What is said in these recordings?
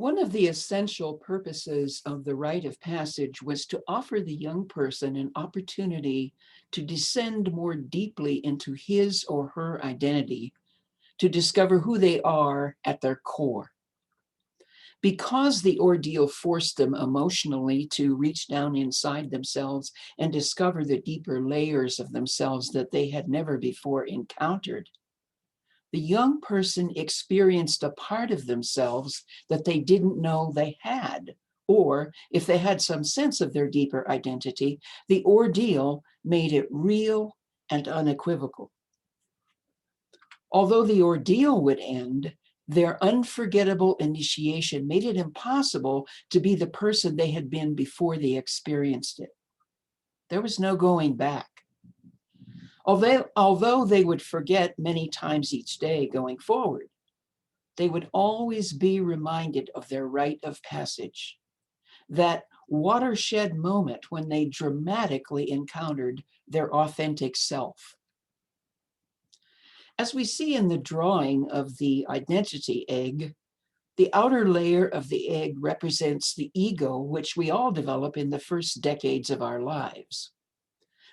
One of the essential purposes of the rite of passage was to offer the young person an opportunity to descend more deeply into his or her identity, to discover who they are at their core. Because the ordeal forced them emotionally to reach down inside themselves and discover the deeper layers of themselves that they had never before encountered, the young person experienced a part of themselves that they didn't know they had. Or if they had some sense of their deeper identity, the ordeal made it real and unequivocal. Although the ordeal would end, their unforgettable initiation made it impossible to be the person they had been before they experienced it. There was no going back. Although they would forget many times each day going forward, they would always be reminded of their rite of passage, that watershed moment when they dramatically encountered their authentic self. As we see in the drawing of the identity egg, the outer layer of the egg represents the ego, which we all develop in the first decades of our lives.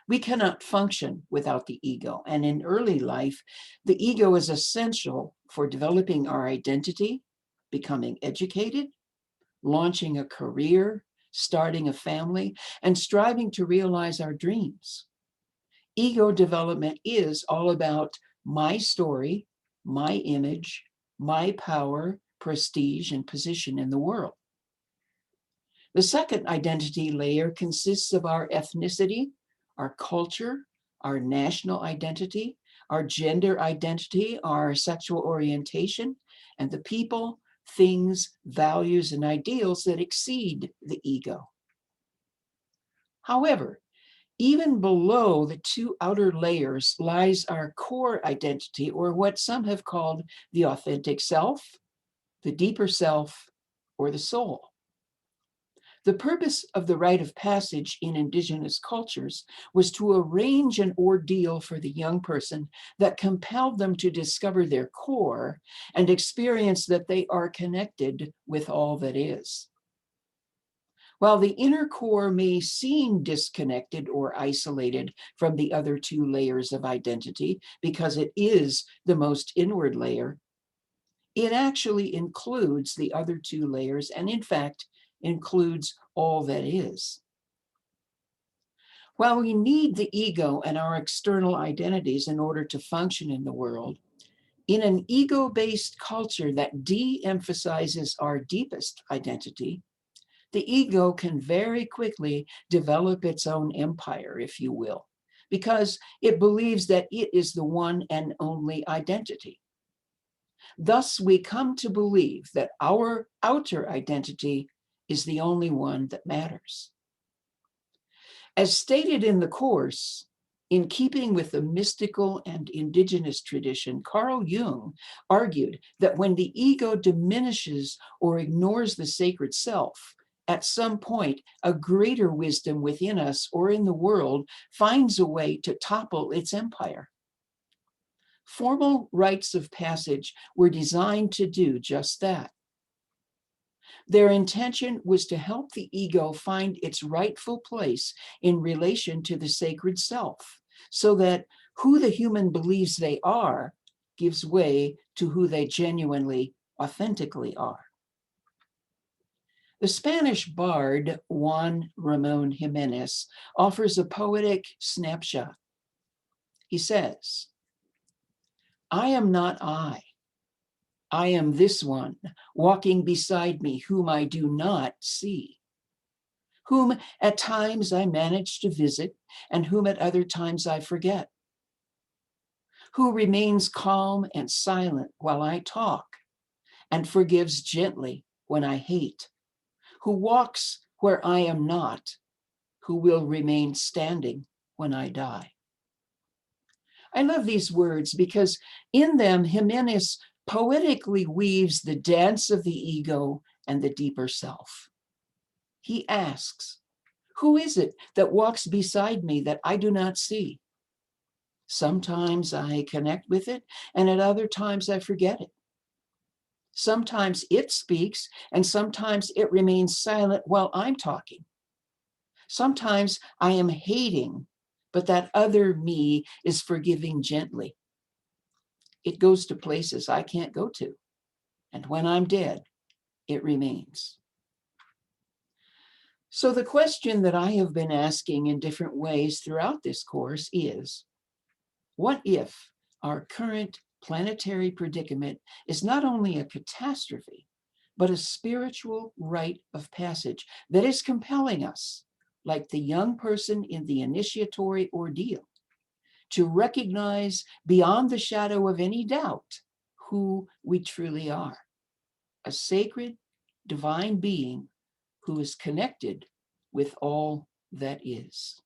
We cannot function without the ego, and in early life, the ego is essential for developing our identity, becoming educated, launching a career, starting a family, and striving to realize our dreams. Ego development is all about my story, my image, my power, prestige, and position in the world. The second identity layer consists of our ethnicity, our culture, our national identity, our gender identity, our sexual orientation, and the people, things, values, and ideals that exceed the ego. However, even below the two outer layers lies our core identity, or what some have called the authentic self, the deeper self, or the soul. The purpose of the rite of passage in Indigenous cultures was to arrange an ordeal for the young person that compelled them to discover their core and experience that they are connected with all that is. While the inner core may seem disconnected or isolated from the other two layers of identity because it is the most inward layer, it actually includes the other two layers and, in fact, includes all that is. While we need the ego and our external identities in order to function in the world, in an ego-based culture that de-emphasizes our deepest identity, the ego can very quickly develop its own empire, if you will, because it believes that it is the one and only identity. Thus, we come to believe that our outer identity is the only one that matters. As stated in the course, in keeping with the mystical and indigenous tradition, Carl Jung argued that when the ego diminishes or ignores the sacred self, at some point, a greater wisdom within us or in the world finds a way to topple its empire. Formal rites of passage were designed to do just that. Their intention was to help the ego find its rightful place in relation to the sacred self, so that who the human believes they are gives way to who they genuinely, authentically are. The Spanish bard Juan Ramon Jimenez offers a poetic snapshot. He says, "I am not I. I am this one walking beside me whom I do not see, whom at times I manage to visit and whom at other times I forget, who remains calm and silent while I talk and forgives gently when I hate, who walks where I am not, who will remain standing when I die." I love these words because in them, Jimenez poetically weaves the dance of the ego and the deeper self. He asks, who is it that walks beside me that I do not see? Sometimes I connect with it, and at other times I forget it. Sometimes it speaks, and sometimes it remains silent while I'm talking. Sometimes I am hating, but that other me is forgiving gently. It goes to places I can't go to. And when I'm dead, it remains. So the question that I have been asking in different ways throughout this course is, what if our current planetary predicament is not only a catastrophe, but a spiritual rite of passage that is compelling us, like the young person in the initiatory ordeal, to recognize beyond the shadow of any doubt who we truly are, a sacred, divine being who is connected with all that is.